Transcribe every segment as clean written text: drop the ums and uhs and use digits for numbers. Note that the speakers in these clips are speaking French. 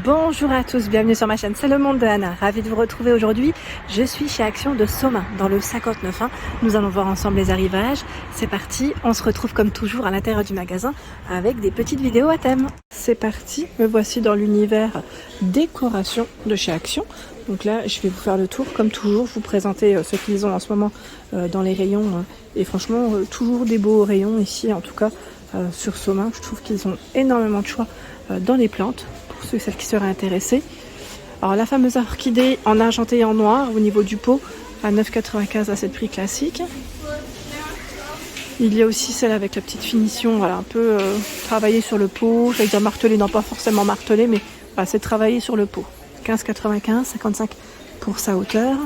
Bonjour à tous, bienvenue sur ma chaîne, c'est le monde de Anna. Ravie de vous retrouver aujourd'hui. Je suis chez Action de Somain, dans le 59.1. Nous allons voir ensemble les arrivages. C'est parti, on se retrouve comme toujours à l'intérieur du magasin avec des petites vidéos à thème. C'est parti, me voici dans l'univers décoration de chez Action. Donc là, je vais vous faire le tour, comme toujours, vous présenter ce qu'ils ont en ce moment dans les rayons. Et franchement, toujours des beaux rayons ici, en tout cas sur Somain. Je trouve qu'ils ont énormément de choix dans les plantes. Pour ceux et celles qui seraient intéressés. Alors la fameuse orchidée en argenté et en noir au niveau du pot à 9,95 à ce prix classique. Il y a aussi celle avec la petite finition, voilà, un peu travaillée sur le pot, j'allais dire martelée, non pas forcément martelée, mais voilà, c'est travaillé sur le pot. 15,95, 55 pour sa hauteur.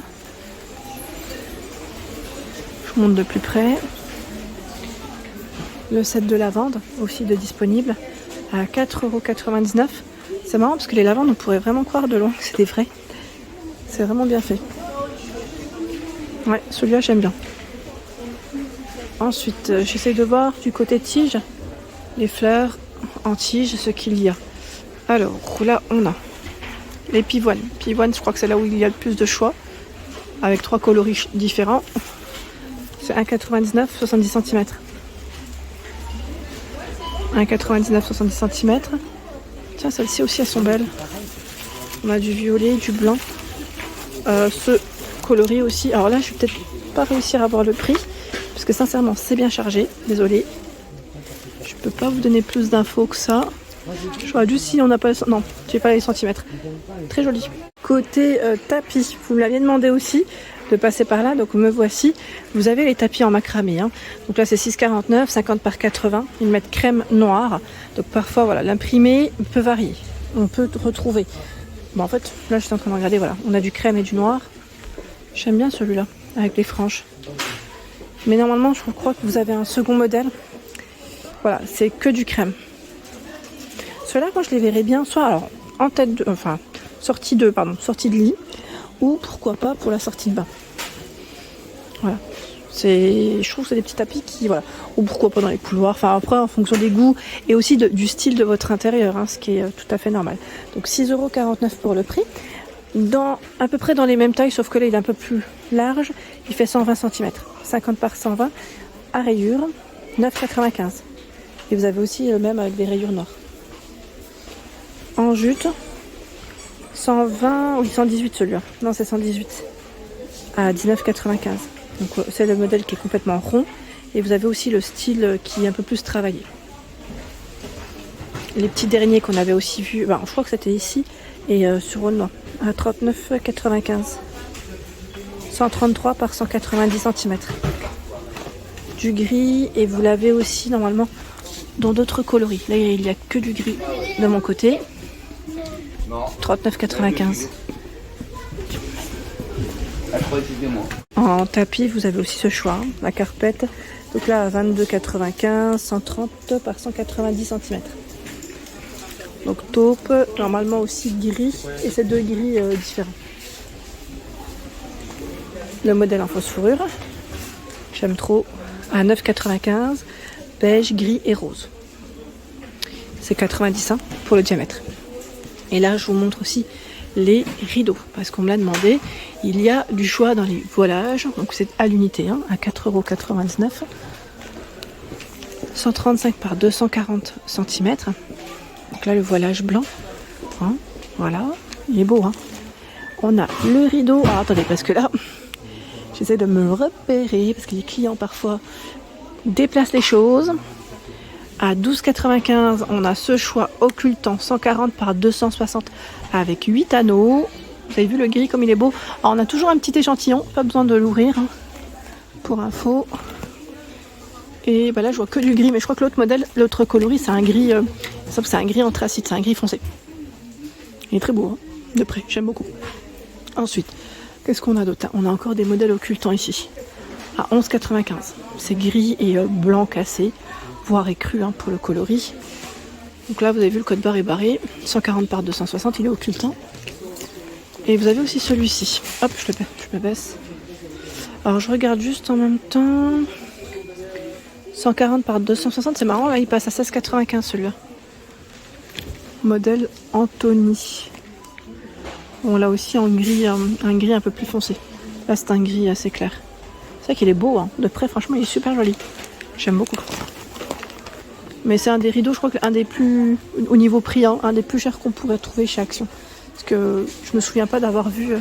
Je vous montre de plus près. Le set de lavande aussi de disponible à 4,99 €. C'est marrant parce que les lavandes, on pourrait vraiment croire de loin que c'est des vrais. C'est vraiment bien fait. Ouais, celui-là, j'aime bien. Ensuite, j'essaie de voir du côté tige, les fleurs en tige, ce qu'il y a. Alors, là, on a les pivoines. Pivoines, je crois que c'est là où il y a le plus de choix, avec 3 coloris différents. C'est 1,99 €, 70 cm. 1,99 €, 70 cm. Tiens, celles-ci aussi, elles sont belles. On a du violet, du blanc. Ce coloris aussi. Alors là, je vais peut-être pas réussir à avoir le prix. Parce que sincèrement, c'est bien chargé. Désolée. Je peux pas vous donner plus d'infos que ça. Je vois juste si on n'a pas... Non, j'ai pas les centimètres. Très joli. Côté tapis, vous me l'aviez demandé aussi de passer par là. Donc me voici. Vous avez les tapis en macramé. Hein. Donc là, c'est 6,49, 50 par 80. Ils mettent crème noire. Donc parfois, voilà, l'imprimé peut varier. On peut retrouver. Bon, en fait, là, je suis en train de regarder. Voilà, on a du crème et du noir. J'aime bien celui-là, avec les franges. Mais normalement, je crois que vous avez un second modèle. Voilà, c'est que du crème. Ceux-là, moi, je les verrais bien, soit alors en tête de, enfin, sortie de lit, ou pourquoi pas pour la sortie de bain. Voilà. Je trouve que c'est des petits tapis qui, voilà, ou pourquoi pas dans les couloirs, enfin après en fonction des goûts et aussi du style de votre intérieur, hein, ce qui est tout à fait normal. Donc 6,49 € pour le prix, à peu près dans les mêmes tailles, sauf que là il est un peu plus large, il fait 120 cm, 50 par 120, à rayures, 9,95 €. Et vous avez aussi le même avec des rayures noires. En jute, 120, oui 118 celui-là, non c'est 118, à 19,95 €. Donc c'est le modèle qui est complètement rond et vous avez aussi le style qui est un peu plus travaillé. Les petits derniers qu'on avait aussi vus, je crois que c'était ici et sur Aulnois à 39,95 €. 133 par 190 cm. Du gris et vous l'avez aussi normalement dans d'autres coloris. Là il n'y a que du gris de mon côté. 39,95 €. En tapis, vous avez aussi ce choix, hein, la carpette. Donc là, à 22,95 €, 130 par 190 cm. Donc taupe, normalement aussi gris, et c'est deux gris différents. Le modèle en fausse fourrure, j'aime trop, à 9,95 €, beige, gris et rose. C'est 90 pour le diamètre. Et là, je vous montre aussi les rideaux, parce qu'on me l'a demandé. Il y a du choix dans les voilages, donc c'est à l'unité, hein, à 4,99 €. 135 par 240 cm. Donc là, le voilage blanc. Hein, voilà, il est beau. Hein. On a le rideau. Alors attendez, parce que là, j'essaie de me repérer, parce que les clients parfois déplacent les choses. À 12,95 €, on a ce choix occultant 140 par 260 avec 8 anneaux. Vous avez vu le gris comme il est beau. Alors on a toujours un petit échantillon, pas besoin de l'ouvrir, hein, pour info. Et là je vois que du gris, mais je crois que l'autre modèle, l'autre coloris, c'est un gris, c'est un gris anthracite, c'est un gris foncé. Il est très beau, hein, de près, j'aime beaucoup. Ensuite, qu'est-ce qu'on a d'autre? On a encore des modèles occultants ici. À 11,95 €. C'est gris et blanc cassé, voire écru, hein, pour le coloris. Donc là, vous avez vu, le code barre est barré. 140 par 260, il est occultant. Et vous avez aussi celui-ci. Hop, je le baisse. Alors, je regarde juste en même temps. 140 par 260, c'est marrant, là, il passe à 16,95 celui-là. Modèle Anthony. On l'a aussi en gris, un gris un peu plus foncé. Là c'est un gris assez clair. C'est vrai qu'il est beau, hein. De près franchement il est super joli. J'aime beaucoup. Mais c'est un des rideaux, je crois qu'un des plus, au niveau prix, hein, un des plus chers qu'on pourrait trouver chez Action. Parce que je me souviens pas d'avoir vu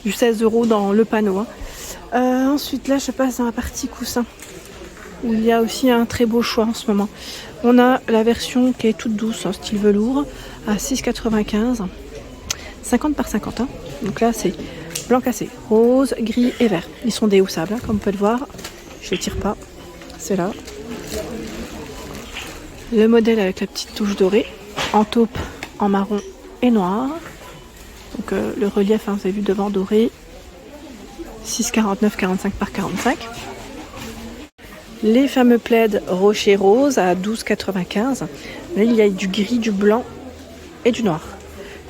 du 16 € dans le panneau. Hein. Ensuite là je passe dans la partie coussin. Où il y a aussi un très beau choix en ce moment. On a la version qui est toute douce en style velours à 6,95 €. 50 par 50. Hein. Donc là c'est blanc cassé, rose, gris et vert. Ils sont déhoussables, hein, comme vous pouvez le voir. Je les tire pas. C'est là. Le modèle avec la petite touche dorée. En taupe, en marron et noir. Donc le relief, hein, vous avez vu devant doré. 6,49, 45 par 45. Les fameux plaids rocher rose à 12,95. Là il y a du gris, du blanc et du noir.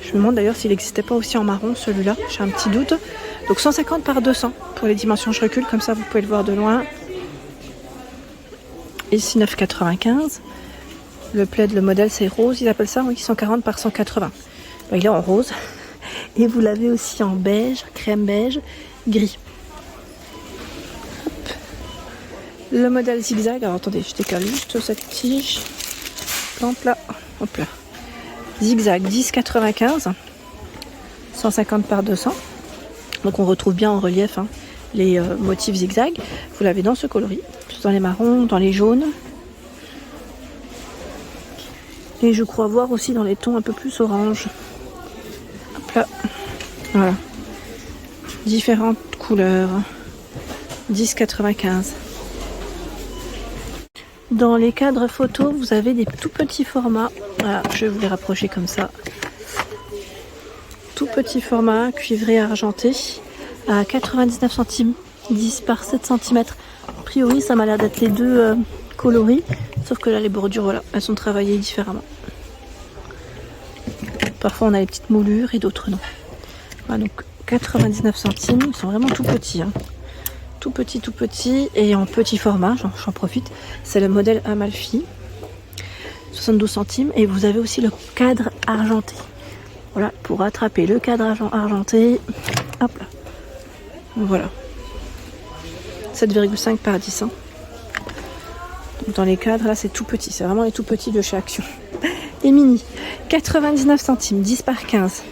Je me demande d'ailleurs s'il n'existait pas aussi en marron celui-là, j'ai un petit doute. Donc 150 par 200 pour les dimensions, je recule, comme ça vous pouvez le voir de loin. Ici 9,95. Le plaid, le modèle c'est rose, ils appellent ça, oui, 140 par 180. Bon, il est en rose. Et vous l'avez aussi en beige, crème beige, gris. Hop. Le modèle zigzag, alors attendez, je décale juste cette tige. Plante là, hop là. Zigzag 10,95, 150 par 200. Donc on retrouve bien en relief, hein, les motifs zigzag. Vous l'avez dans ce coloris, dans les marrons, dans les jaunes. Et je crois voir aussi dans les tons un peu plus orange. Hop là, voilà. Différentes couleurs. 10,95. Dans les cadres photos, vous avez des tout petits formats. Voilà, je vais vous les rapprocher comme ça. Tout petit format, cuivré argenté, à 99 centimes, 10 par 7 cm. A priori, ça m'a l'air d'être les deux coloris, sauf que là, les bordures, voilà, elles sont travaillées différemment. Parfois, on a les petites moulures et d'autres non. Voilà, donc 99 centimes, ils sont vraiment tout petits. Hein. Tout petit et en petit format, j'en profite. C'est le modèle Amalfi, 72 centimes. Et vous avez aussi le cadre argenté. Voilà, pour attraper le cadre argenté. Hop là. Voilà. 7,5 par 10. Hein. Donc dans les cadres, là c'est tout petit. C'est vraiment les tout petits de chez Action. Et mini, 99 centimes, 10 par 15.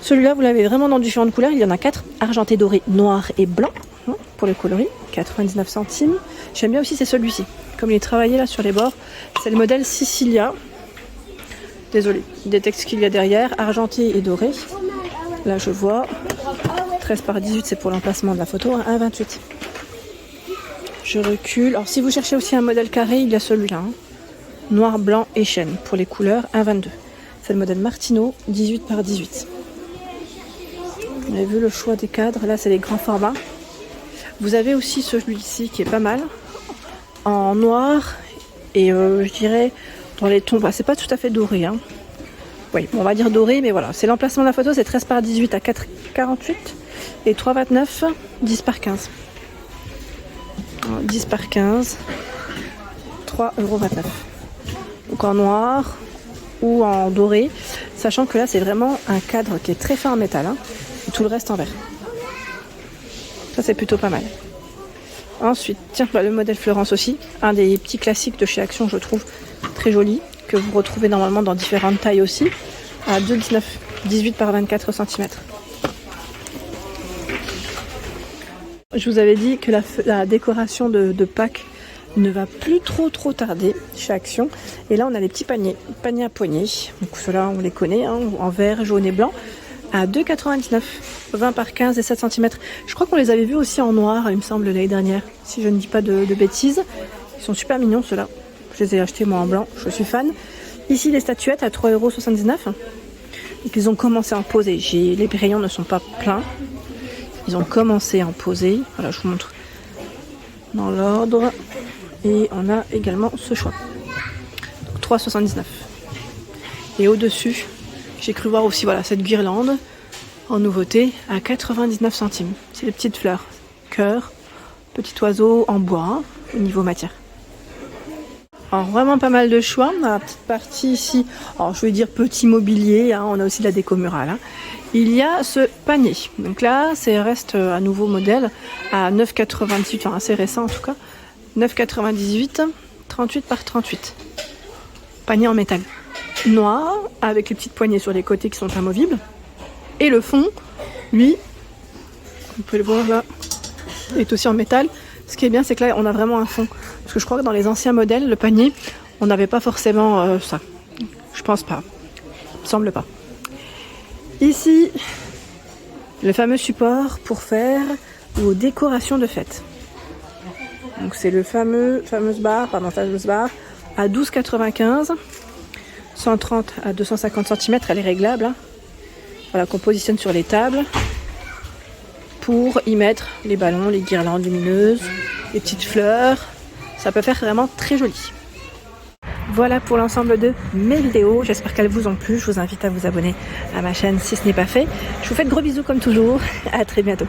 Celui-là, vous l'avez vraiment dans différentes couleurs. Il y en a 4, argenté, doré, noir et blanc, hein, pour le coloris, 99 centimes. J'aime bien aussi, c'est celui-ci. Comme il est travaillé là sur les bords, c'est le modèle Sicilia. Désolé, il détecte ce qu'il y a derrière, argenté et doré. Là, je vois. 13 par 18, c'est pour l'emplacement de la photo, hein, 1,28. Je recule. Alors, si vous cherchez aussi un modèle carré, il y a celui-là. Hein. Noir, blanc et chêne pour les couleurs, 1,22. C'est le modèle Martino, 18 par 18. Vous avez vu le choix des cadres, là c'est les grands formats. Vous avez aussi celui-ci qui est pas mal, en noir et je dirais dans les tons, bah, c'est pas tout à fait doré. Hein. Oui, on va dire doré, mais voilà, c'est l'emplacement de la photo, c'est 13 par 18 à 4,48 et 3,29, 10 par 15. 10 par 15, 3,29 €. Donc en noir ou en doré, sachant que là c'est vraiment un cadre qui est très fin en métal. Hein. Et tout le reste en vert. Ça c'est plutôt pas mal. Ensuite, tiens, bah, le modèle Florence aussi, un des petits classiques de chez Action, je trouve très joli, que vous retrouvez normalement dans différentes tailles aussi, à 2,19, 18 par 24 cm. Je vous avais dit que la décoration de Pâques ne va plus trop tarder chez Action. Et là on a les petits paniers à poignées. Donc ceux-là on les connaît, hein, en vert, jaune et blanc. À 2,99, 20 par 15 et 7 cm. Je crois qu'on les avait vus aussi en noir, il me semble, l'année dernière, si je ne dis pas de bêtises. Ils sont super mignons ceux-là. Je les ai achetés moi en blanc, je suis fan. Ici les statuettes à 3,79 €. Donc ils ont commencé à en poser. Les rayons ne sont pas pleins. Ils ont commencé à en poser. Voilà, je vous montre dans l'ordre. Et on a également ce choix. 3,79. Et au-dessus, j'ai cru voir aussi voilà, cette guirlande en nouveauté à 99 centimes. C'est les petites fleurs. Cœur, petit oiseau en bois, au niveau matière. Alors vraiment pas mal de choix. On a la petite partie ici, alors je vais dire petit mobilier, hein, on a aussi de la déco murale. Hein. Il y a ce panier. Donc là, c'est reste un nouveau modèle à 9,98, enfin assez récent en tout cas. 9,98, 38 par 38. Panier en métal noir, avec les petites poignées sur les côtés qui sont amovibles. Et le fond, lui, vous pouvez le voir là, est aussi en métal. Ce qui est bien, c'est que là, on a vraiment un fond. Parce que je crois que dans les anciens modèles, le panier, on n'avait pas forcément ça. Je pense pas. Il me semble pas. Ici, le fameux support pour faire vos décorations de fête. Donc c'est le fameuse barre à 12,95, 130 à 250 cm, elle est réglable. Hein. Voilà, qu'on positionne sur les tables pour y mettre les ballons, les guirlandes lumineuses, les petites fleurs. Ça peut faire vraiment très joli. Voilà pour l'ensemble de mes vidéos. J'espère qu'elles vous ont plu. Je vous invite à vous abonner à ma chaîne si ce n'est pas fait. Je vous fais de gros bisous comme toujours. À très bientôt.